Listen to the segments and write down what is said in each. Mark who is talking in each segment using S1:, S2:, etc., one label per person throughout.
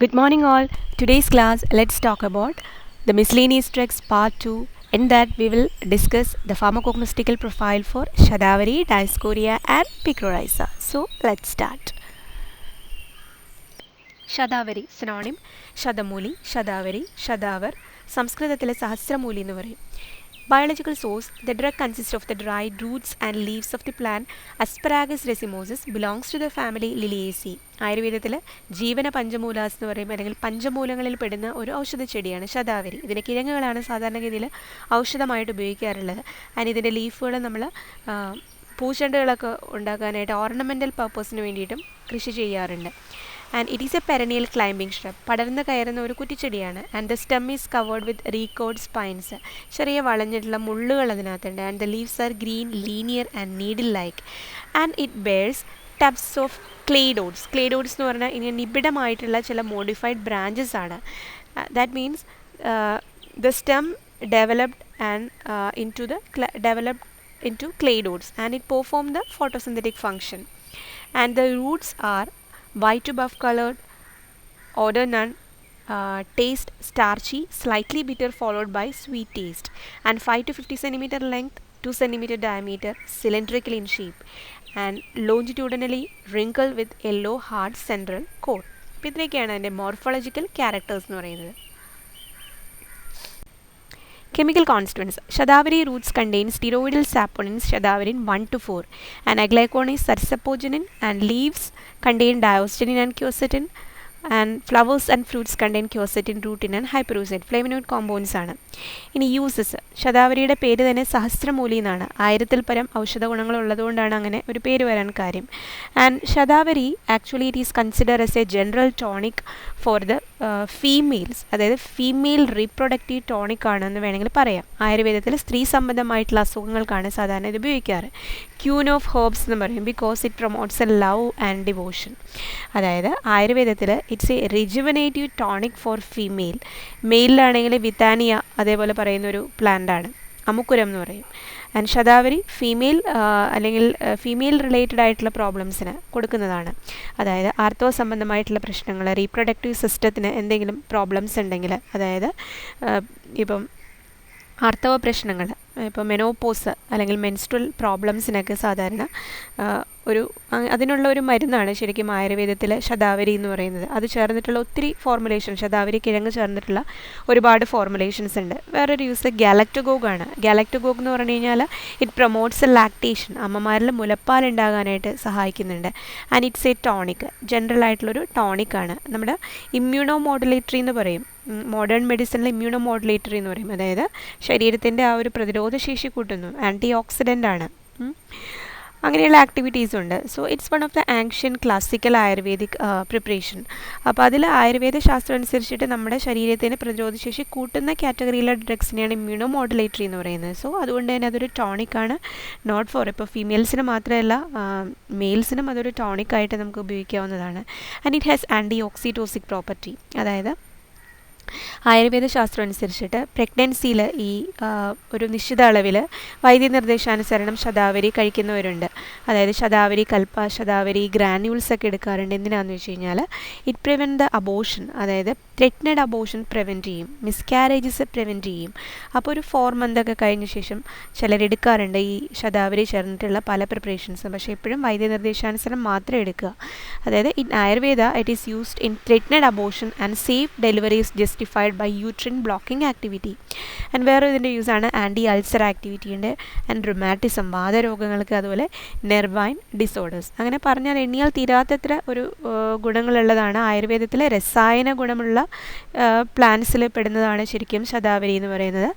S1: Good morning, all. Today's class, let's talk about the miscellaneous drugs part 2. In that, we will discuss the pharmacognostical profile for Shadavari, Dioscorea, and Picrorhiza. So, let's start. Shadavari synonym Shadamuli, Shadavari, Shadavar. സംസ്കൃതത്തിലെ സഹസ്രമൂലി എന്ന് പറയും. Biological source: the drug consists of the dried roots and leaves of the plant Asparagus racemosus, belongs to the family Liliaceae. ആയുർവേദത്തിൽ ജീവന പഞ്ചമൂലാസ് എന്ന് പറയും, അല്ലെങ്കിൽ പഞ്ചമൂലങ്ങളിൽ പെടുന്ന ഒരു ഔഷധ ചെടിയാണ് ശതാവരി. ഇതിൻ്റെ കിഴങ്ങുകളാണ് സാധാരണഗതിയിൽ ഔഷധമായിട്ട് ഉപയോഗിക്കാറുള്ളത്. ആൻഡ് ഇതിൻ്റെ ലീഫുകൾ നമ്മൾ പൂച്ചെണ്ടുകളൊക്കെ ഉണ്ടാക്കാനായിട്ട് ഓർണമെൻ്റൽ പർപ്പസിന് വേണ്ടിയിട്ടും കൃഷി ചെയ്യാറുണ്ട്. And it is a perennial climbing shrub, പടർന്ന് കയറുന്ന ഒരു കുറ്റിച്ചെടിയാണ്. And the stem is covered with recurved spines, ചെറിയ വളഞ്ഞിട്ടുള്ള മുള്ളുകൾ അതിനകത്തുണ്ട്. And the leaves are green, linear and needle like. And it bears tufts of cladodes. Cladodes എന്ന് പറഞ്ഞാൽ ഇങ്ങനെ നിബിഡമായിട്ടുള്ള ചില മോഡിഫൈഡ് ബ്രാഞ്ചസ് ആണ്. That means the stem developed into cladodes, and it perform the photosynthetic function. And the roots are white to buff colored, odor none, taste starchy, slightly bitter, followed by sweet taste, and 5 to 50 centimeter length, 2 centimeter diameter, cylindrical in shape, and longitudinally wrinkled with yellow hard central core. അപ്പോൾ ഇത്രയൊക്കെയാണ് അതിൻ്റെ morphological characters എന്ന് പറയുന്നത്. Chemical constituents: Shadavari roots contain steroidal saponins Shadaverin 1 to 4, and aglaconin is sarsapogenin, and leaves contain diosgenin and quercetin, and flowers and fruits contain quercetin, rutin and hyperoside. Flavonoid compounds ആണ്. ഇനി uses: ശതാവരിയുടെ പേര് തന്നെ സഹസ്രമൂലി എന്നാണ്. 1000-ൽ പരം ഔഷധ ഗുണങ്ങൾ ഉള്ളതുകൊണ്ടാണ് അങ്ങനെ ഒരു പേര് വരാൻ കാര്യം. And shatavari actually it is consider as a general tonic for the females, അതായത് ഫീമെയിൽ റീപ്രൊഡക്റ്റീവ് ടോണിക് ആണെന്ന് വേണമെങ്കിൽ പറയാം. ആയുർവേദത്തിൽ സ്ത്രീ സംബന്ധമായിട്ടുള്ള അസുഖങ്ങൾക്കാണ് സാധാരണ ഇത് ഉപയോഗിക്കാറ്. ക്യൂൻ ഓഫ് ഹെർബ്സ് എന്ന് പറയും, because it promotes a love and devotion. അതായത് ആയുർവേദത്തിൽ it's a rejuvenative tonic for female. മെയിലാണെങ്കിൽ വിത്താനിയ അതേപോലെ പറയുന്നൊരു പ്ലാന്റാണ്, അമുക്കുരം എന്ന് പറയും. ആൻഡ് ശതാവരി ഫീമെയിൽ അല്ലെങ്കിൽ ഫീമെയിൽ റിലേറ്റഡ് ആയിട്ടുള്ള പ്രോബ്ലംസിന് കൊടുക്കുന്നതാണ്. അതായത് ആർത്തവ സംബന്ധമായിട്ടുള്ള പ്രശ്നങ്ങൾ, റീപ്രൊഡക്റ്റീവ് സിസ്റ്റത്തിന് എന്തെങ്കിലും പ്രോബ്ലംസ് ഉണ്ടെങ്കിൽ, അതായത് ഇപ്പം ആർത്തവ പ്രശ്നങ്ങൾ, ഇപ്പോൾ മെനോപോസ് അല്ലെങ്കിൽ മെൻസ്ട്രൽ പ്രോബ്ലംസിനൊക്കെ സാധാരണ അതിനുള്ള ഒരു മരുന്നാണ് ശരിക്കും ആയുർവേദത്തിൽ ശതാവരി എന്ന് പറയുന്നത്. അത് ചേർന്നിട്ടുള്ള ഒത്തിരി ഫോർമുലേഷൻ, ശതാവരി കിഴങ്ങ് ചേർന്നിട്ടുള്ള ഒരുപാട് ഫോർമുലേഷൻസ് ഉണ്ട്. വേറൊരു യൂസ് ഗാലക്ടഗോഗ് ആണ്. ഗാലക്ടഗോഗ് എന്ന് പറഞ്ഞു കഴിഞ്ഞാൽ ഇറ്റ് പ്രൊമോട്ട്സ് ലാക്ടേഷൻ, അമ്മമാരിൽ മുലപ്പാൽ ഉണ്ടാകാനായിട്ട് സഹായിക്കുന്നുണ്ട്. And it's A tonic, general ആയിട്ടുള്ളൊരു ടോണിക്കാണ്. നമ്മുടെ ഇമ്മ്യൂണോ മോഡുലേറ്ററി എന്ന് പറയും, മോഡേൺ മെഡിസിനിൽ ഇമ്മ്യൂണോ മോഡുലേറ്ററി എന്ന് പറയും. അതായത് ശരീരത്തിൻ്റെ ആ ഒരു പ്രതിരോധശേഷി കൂട്ടുന്നു, ആൻറ്റി ഓക്സിഡൻ്റ് ആണ്. അങ്ങനെയുള്ള ആക്ടിവിറ്റീസ് ഉണ്ട്. So it's one of the ancient classical ayurvedic preparation. അപ്പോൾ അതിൽ ആയുർവേദ ശാസ്ത്രം അനുസരിച്ചിട്ട് നമ്മുടെ ശരീരത്തിന് പ്രതിരോധശേഷി കൂട്ടുന്ന കാറ്റഗറിയിലെ ഡ്രഗ്സിനെയാണ് ഇമ്മ്യൂണോ മോഡുലേറ്ററി എന്ന് പറയുന്നത്. സോ അതുകൊണ്ട് തന്നെ അതൊരു ടോണിക്കാണ്, നോട്ട് ഫോർ ഇപ്പോൾ ഫീമെയിൽസിന് മാത്രമല്ല മെയിൽസിനും അതൊരു ടോണിക്കായിട്ട് നമുക്ക് ഉപയോഗിക്കാവുന്നതാണ്. And it has anti oxytocic property. അതായത് ആയുർവേദ ശാസ്ത്രം അനുസരിച്ചിട്ട് പ്രഗ്നൻസിയിൽ ഈ ഒരു നിശ്ചിത അളവിൽ വൈദ്യനിർദ്ദേശാനുസരണം ശതാവരി കഴിക്കുന്നവരുണ്ട്. അതായത് ശതാവരി കൽപ്പ, ശതാവരി ഗ്രാന്യൂൾസ് ഒക്കെ എടുക്കാറുണ്ട്. എന്തിനാണെന്ന് വെച്ച് കഴിഞ്ഞാൽ ഇറ്റ് പ്രിവെൻറ്റ് ദ അബോഷൻ, അതായത് ത്രെറ്റനഡ് അബോഷൻ പ്രിവെൻറ്റ് ചെയ്യും, മിസ്കാരേജസ് പ്രിവെൻറ്റ് ചെയ്യും. അപ്പോൾ ഒരു 4 month ഒക്കെ കഴിഞ്ഞ ശേഷം ചിലരെടുക്കാറുണ്ട് ഈ ശതാവരി ചേർന്നിട്ടുള്ള പല പ്രിപ്പറേഷൻസും. പക്ഷേ എപ്പോഴും വൈദ്യനിർദ്ദേശാനുസരണം മാത്രം എടുക്കുക. അതായത് in Ayurveda it is used in threatened abortion and safe deliveries justified by uterine blocking activity. ആൻഡ് വേറെ ഇതിൻ്റെ യൂസാണ് ആൻറ്റി അൾസർ ആക്ടിവിറ്റി ഉണ്ട്, ആൻഡ് റുമാറ്റിസം, വാതരോഗങ്ങൾക്ക്, അതുപോലെ നെർവൈൻ ഡിസോർഡേഴ്സ്. അങ്ങനെ പറഞ്ഞാൽ എണ്ണിയാൽ തീരാത്തത്ര ഒരു ഗുണങ്ങളുള്ളതാണ്. ആയുർവേദത്തിലെ രസായന ഗുണമുള്ള പ്ലാന്റ്സിൽ പെടുന്നതാണ് ശരിക്കും ശതാവരി എന്ന് പറയുന്നത്.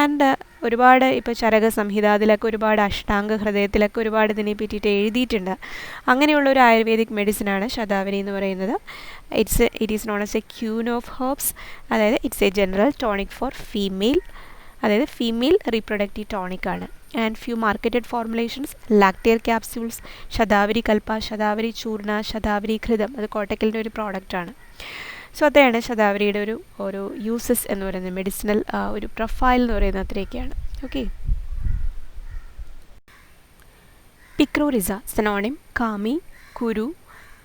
S1: ആൻഡ് ഒരുപാട് ഇപ്പോൾ ചരക സംഹിത അതിലൊക്കെ ഒരുപാട് അഷ്ടാംഗ ഹൃദയത്തിലൊക്കെ ഒരുപാട് ഇതിനെ പറ്റിയിട്ട് എഴുതിയിട്ടുണ്ട്. അങ്ങനെയുള്ളൊരു ആയുർവേദിക് മെഡിസിനാണ് ശതാവരി എന്ന് പറയുന്നത്. It is known as a queen of herbs, അതായത് it's a general tonic for female, അതായത് ഫീമെയിൽ റീപ്രൊഡക്റ്റീവ് ടോണിക്കാണ്. And few marketed formulations: Lactare capsules, shatavari kalpa, shatavari churna, shatavari ghritam, അത് കോട്ടക്കലിൻ്റെ ഒരു പ്രോഡക്റ്റാണ്. സോ അതാണ് ശതാവരിയുടെ ഒരു യൂസസ് എന്ന് പറയുന്നത്. മെഡിസിനൽ ഒരു പ്രൊഫൈൽ എന്ന് പറയുന്നത് അത്രയൊക്കെയാണ്. Okay. Picrorhiza synonym Kami, Kuru,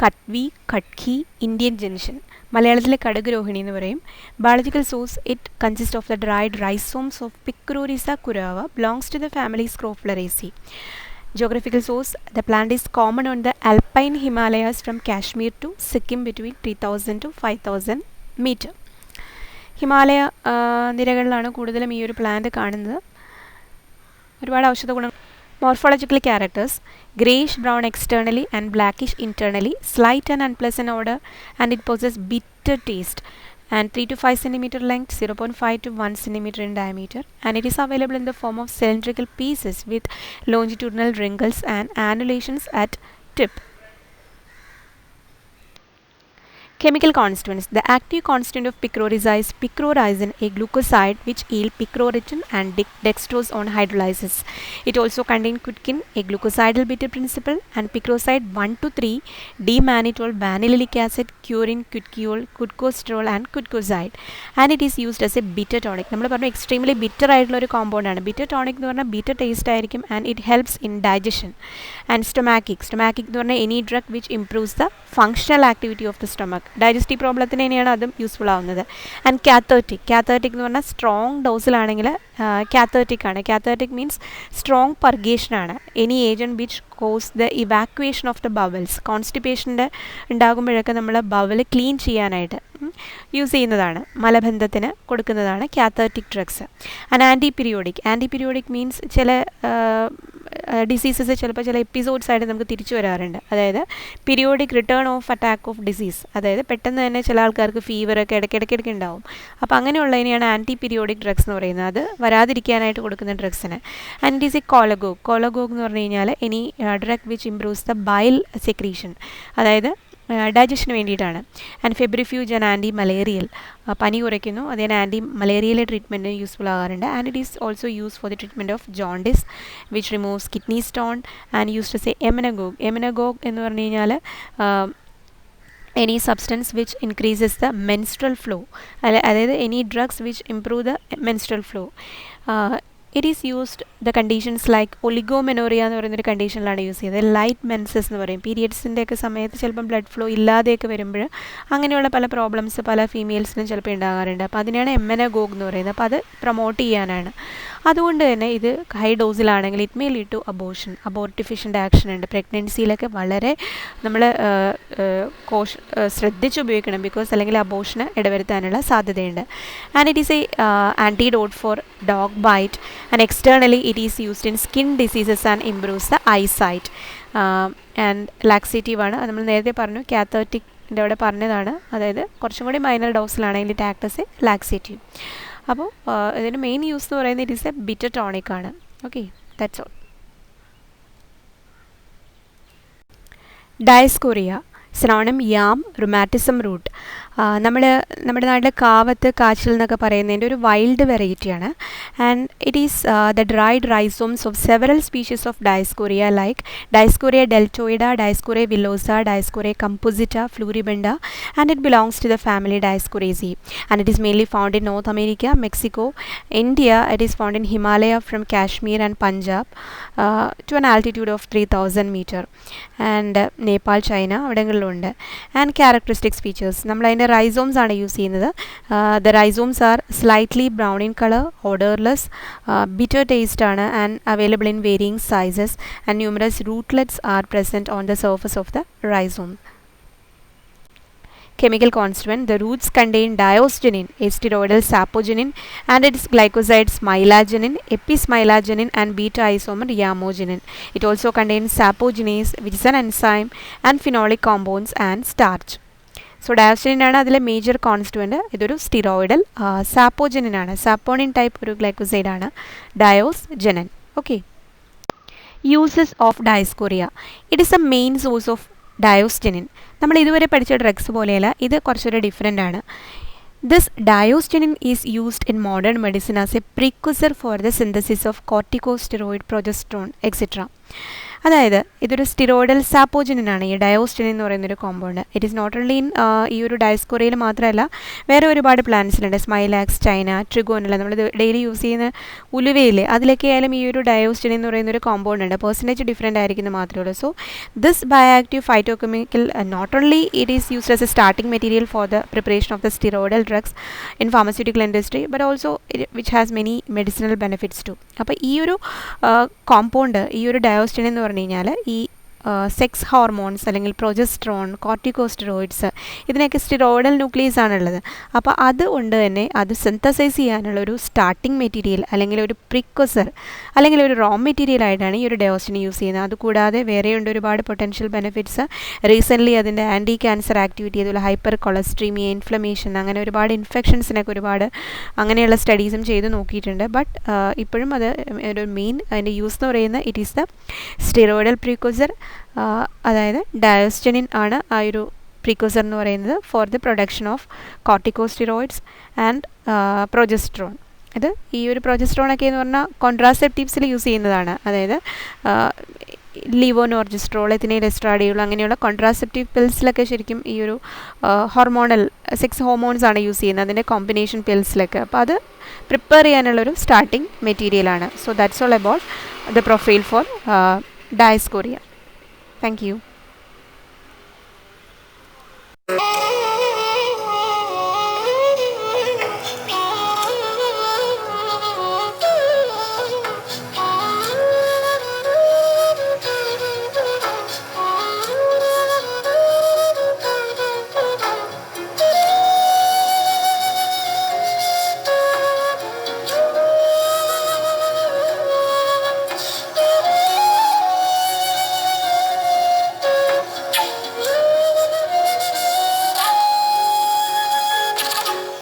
S1: Katvi, Kutki, Indian gentian. മലയാളത്തിലെ കടുക് രോഹിണി എന്ന് പറയും. Biological source it consist of the dried rhizomes of Picrorhiza kurroa belongs to the family Scrophulariaceae. Geographical source, the plant is common on the alpine Himalayas from Kashmir to Sikkim between 3000 to 5000 meter. Himalaya നിരകളിലാണ് കൂടുതലും ഈ ഒരു plant കാണുന്നത്. ഒരുപാട് ഔഷധ ഗുണം. Morphological characters, greyish brown externally and blackish internally, slight and unpleasant odor, and it possesses bitter taste, and 3 to 5 centimeter length, 0.5 to 1 centimeter in diameter, and it is available in the form of cylindrical pieces with longitudinal wrinkles and annulations at tip. Chemical constituents. The active constituent of picrorhiza is picrorizin, a glucoside which yield picroretin and dextrose on hydrolysis. It also contains quitkin, a glucosidal bitter principle, and picroside 1 to 3, D-mannitol, vanillic acid, curin, quitkiol, quitcosterol, and quitcoside. And it is used as a bitter tonic. നമ്മൾ പറഞ്ഞു extremely bitter ആയിട്ടുള്ള ഒരു compound ആണ്. Bitter tonic എന്ന് പറഞ്ഞാൽ bitter taste ആയിരിക്കും, and it helps in digestion. And stomachic എന്ന് പറഞ്ഞാൽ any drug which improves the functional activity of the stomach. Digestive പ്രോബ്ലത്തിന് തന്നെയാണ് അതും യൂസ്ഫുൾ ആവുന്നത്. ആൻഡ് കാത്തേർട്ടിക് എന്ന് പറഞ്ഞാൽ സ്ട്രോങ് ഡോസിലാണെങ്കിൽ കാത്തേർട്ടിക് ആണ്. കാത്തേർട്ടിക് മീൻസ് സ്ട്രോങ് പർഗേഷനാണ്. Any agent which cause the evacuation of the bowels. കോൺസ്റ്റിപ്പേഷൻ്റെ ഉണ്ടാകുമ്പോഴൊക്കെ നമ്മൾ ബവൽ ക്ലീൻ ചെയ്യാനായിട്ട് യൂസ് ചെയ്യുന്നതാണ്. മലബന്ധത്തിന് കൊടുക്കുന്നതാണ് cathartic drugs. And antiperiodic means ചില ഡിസീസസ് ചിലപ്പോൾ ചില എപ്പിസോഡ്സ് ആയിട്ട് നമുക്ക് തിരിച്ചു വരാറുണ്ട്. അതായത് periodic return of attack of disease. അതായത് പെട്ടെന്ന് തന്നെ ചില ആൾക്കാർക്ക് ഫീവറൊക്കെ ഇടയ്ക്കിടയ്ക്ക് ഉണ്ടാവും. അപ്പോൾ അങ്ങനെയുള്ളതിനെയാണ് ആൻറ്റിപീരിയോഡിക് ഡ്രഗ്സ് എന്ന് പറയുന്നത്. അത് വരാതിരിക്കാനായിട്ട് കൊടുക്കുന്ന ഡ്രഗ്സിന്. And it is a cholagogue എന്ന് പറഞ്ഞു കഴിഞ്ഞാൽ any drug which improves the bile secretion. അതായത് ഡൈജഷന് വേണ്ടിയിട്ടാണ്. And febrifuge and anti malarial, പനി കുറയ്ക്കുന്നു. അതിന് ആൻറ്റി മലേറിയയിലെ ട്രീറ്റ്മെൻറ്റ് യൂസ്ഫുൾ ആകാറുണ്ട്. And it is also use for the treatment of jaundice which removes kidney stone and use to say emmenagogue എന്ന് പറഞ്ഞു കഴിഞ്ഞാൽ any substance which increases the menstrual flow. അതായത് any drugs which improve the menstrual flow. It is used the conditions like oligomenorrhoea എന്ന് പറയുന്നൊരു കണ്ടീഷനിലാണ് use ചെയ്തത്. Light menses എന്ന് പറയും. പീരിയഡ്സിൻ്റെ ഒക്കെ സമയത്ത് ചിലപ്പം ബ്ലഡ് ഫ്ലോ ഇല്ലാതെയൊക്കെ വരുമ്പോൾ അങ്ങനെയുള്ള പല പ്രോബ്ലംസ് പല ഫീമെയിൽസിനും ചിലപ്പോൾ ഉണ്ടാകാറുണ്ട്. അപ്പോൾ അതിനാണ് എമനഗോഗ് എന്ന് പറയുന്നത്. അപ്പോൾ അത് പ്രൊമോട്ട് ചെയ്യാനാണ്. അതുകൊണ്ട് തന്നെ ഇത് ഹൈ ഡോസിലാണെങ്കിൽ it may lead to abortifacient action ഉണ്ട്. പ്രഗ്നൻസിയിലൊക്കെ വളരെ നമ്മൾ ശ്രദ്ധിച്ച് ഉപയോഗിക്കണം. ബിക്കോസ് അല്ലെങ്കിൽ അബോർഷന് ഇടവരുത്താനുള്ള സാധ്യതയുണ്ട്. And it is a antidote for dog bite. And externally it is used in skin diseases and improves the eyesight. And laxative ആണ്. അത് നമ്മൾ നേരത്തെ പറഞ്ഞു, കാത്തേർട്ടിക്കിൻ്റെ അവിടെ പറഞ്ഞതാണ്. അതായത് കുറച്ചും കൂടി മൈനർ ഡോസിലാണെങ്കിൽ it act as a laxative. അപ്പോൾ ഇതിൻ്റെ മെയിൻ യൂസ് എന്ന് പറയുന്നത് it is a bitter tonic ആണ്. Okay, that's all. Dioscorea synonym yam rheumatism root. നമ്മുടെ നാട്ടിലെ കാവത്ത് കാച്ചിൽ എന്നൊക്കെ പറയുന്നതിൻ്റെ ഒരു വൈൽഡ് വെറൈറ്റിയാണ്. And it is the dried rhizomes of several species of Dioscorea like Dioscorea deltoidea, Dioscorea villosa, Dioscorea composita, floribunda, and it belongs to the family Dioscoreaceae. And it is mainly found in North America, Mexico, India. It is found in Himalaya from Kashmir and Punjab to an altitude of 3000 metre. And Nepal, China അവിടങ്ങളിലുണ്ട്. And characteristics features, നമ്മളതിൻ്റെ rhizomes ആണ് use ചെയ്യുന്നത്. The rhizomes are slightly brown in colour, odourless, bitter taste ആണ്, and available in varying sizes, and numerous rootlets are present on the surface of the rhizome. Chemical constituent, the roots contain diosgenin, a steroidal sapogenin, and its glycoside smilagenin, epismilagenin, and beta isomer yamogenin. It also contains sapogenase, which is an enzyme, and phenolic compounds and starch. So diosgenin ആണ് അതിലെ major constituent. ഇതൊരു steroidal sapogenin ആണ്. Saponin type ഒരു glycoside ആണ് diosgenin. Okay, uses of Dioscorea. It is a main source of diosgenin. നമ്മൾ ഇതുവരെ പഠിച്ച drugs പോലെയല്ല, ഇത് കുറച്ചൊരു ഡിഫറെൻ്റ് ആണ്. This diosgenin is used in modern medicine as a precursor for the synthesis of corticosteroid, progesterone etcetera. അതായത് ഇതൊരു steroidal സാപ്പോജിനാണ് ഈ ഡയോസ്റ്റിനിൻ എന്ന് പറയുന്നൊരു compound. It is not only in ഈ ഒരു ഡയസ്കോറിയയിൽ മാത്രമല്ല വേറെ ഒരുപാട് പ്ലാന്റ്സിലുണ്ട്. സ്മൈലാക്സ്, ചൈന, ട്രിഗോണില, നമ്മൾ ഡെയിലി യൂസ് ചെയ്യുന്ന ഉലുവയില്ലേ അതിലൊക്കെ ആയാലും ഈ ഒരു ഡയോസ്റ്റിനിൻ എന്ന് പറയുന്നൊരു കോമ്പൗണ്ട് ഉണ്ട്. പെർസെൻറ്റേജ് ഡിഫറെൻ്റ് ആയിരിക്കുന്നു മാത്രമേ ഉള്ളൂ. So this bioactive phytochemical not only it is used as a starting material for the preparation of the steroidal drugs in pharmaceutical industry but also which has many medicinal benefits too. അപ്പോൾ ഈ ഒരു compound, ഈ ഒരു ഡയോസ്റ്റിനിൻ എന്ന് പറഞ്ഞു കഴിഞ്ഞാൽ ഈ sex hormones അല്ലെങ്കിൽ പ്രൊജസ്ട്രോൺ, കോർട്ടിക്കോസ്റ്റെറോയിഡ്സ് ഇതിനൊക്കെ സ്റ്റിറോയിഡൽ ന്യൂക്ലിയസ് ആണുള്ളത്. അപ്പോൾ അതുകൊണ്ട് തന്നെ അത് സിന്തസൈസ് ചെയ്യാനുള്ള ഒരു സ്റ്റാർട്ടിംഗ് മെറ്റീരിയൽ അല്ലെങ്കിൽ ഒരു പ്രിക്വസർ അല്ലെങ്കിൽ ഒരു റോ മെറ്റീരിയൽ ആയിട്ടാണ് ഈ ഒരു ഡയോസ്റ്റിൻ യൂസ് ചെയ്യുന്നത്. അതുകൂടാതെ വേറെയുണ്ട് ഒരുപാട് പൊട്ടൻഷ്യൽ ബെനിഫിറ്റ്സ്. റീസെൻ്റ്ലി അതിൻ്റെ ആൻറ്റി ക്യാൻസർ ആക്ടിവിറ്റി, അതുപോലെ ഹൈപ്പർ കൊളസ്ട്രീമിയ, ഇൻഫ്ലമേഷൻ, അങ്ങനെ ഒരുപാട് ഇൻഫെക്ഷൻസിനൊക്കെ ഒരുപാട് അങ്ങനെയുള്ള സ്റ്റഡീസും ചെയ്ത് നോക്കിയിട്ടുണ്ട്. ബട്ട് ഇപ്പോഴും അത് ഒരു മെയിൻ അതിൻ്റെ യൂസ് എന്ന് പറയുന്നത് ഇറ്റ് ഈസ് ദ സ്റ്റിറോയിഡൽ പ്രിക്വസർ. അതായത് ഡയോസ്റ്റിനിൻ ആണ് ആ ഒരു പ്രിക്വസർ എന്ന് പറയുന്നത് for the production of corticosteroids and progesterone. ഇത് ഈ ഒരു പ്രൊജസ്ട്രോണൊക്കെ എന്ന് പറഞ്ഞാൽ കോൺട്രാസെപ്റ്റീവ്സിൽ യൂസ് ചെയ്യുന്നതാണ്. അതായത് ലിവോനോർജിസ്ട്രോൾ, എത്തിനൈൽ എസ്ട്രാഡിയോൾ അങ്ങനെയുള്ള കോൺട്രാസെപ്റ്റീവ് പിൽസിലൊക്കെ ശരിക്കും ഈ ഒരു ഹോർമോണൽ സെക്സ് ഹോർമോൺസ് ആണ് യൂസ് ചെയ്യുന്നത് അതിൻ്റെ കോമ്പിനേഷൻ പിൽസിലൊക്കെ. അപ്പോൾ അത് പ്രിപ്പയർ ചെയ്യാനുള്ളൊരു സ്റ്റാർട്ടിംഗ് മെറ്റീരിയലാണ്. So that's all about the profile for Dioscorea. Thank you.